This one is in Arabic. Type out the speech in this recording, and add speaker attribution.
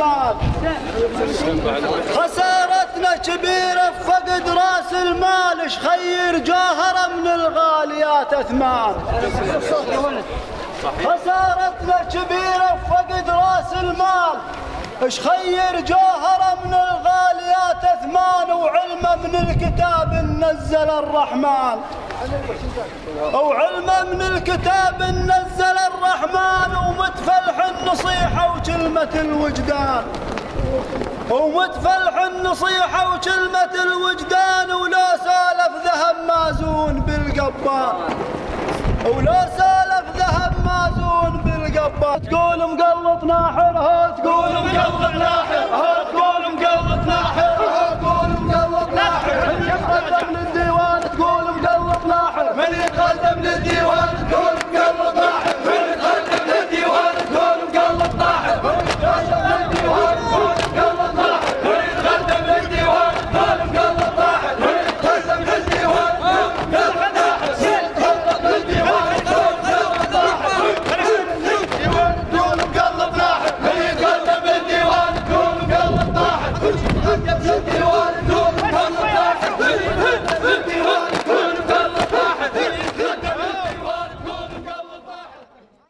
Speaker 1: المال. خسارتنا كبيرة فقد راس المال، اش خير جوهرة من الغاليات أثمان. خسارتنا كبيرة فقد راس المال، اش خير جوهرة من الغاليات أثمان. وعلمه من الكتاب نزل الرحمن، وعلمه من الكتاب نزل الرحمن. ومتفلح النصيحة وكلمة الوجدان، ومتفلح النصيحة وكلمة الوجدان. ولو سالف ذهب مازون بالقبان، ولو سالف ذهب مازون بالقبان. تقول مقلط ناحر، تقول مقلط ناحر.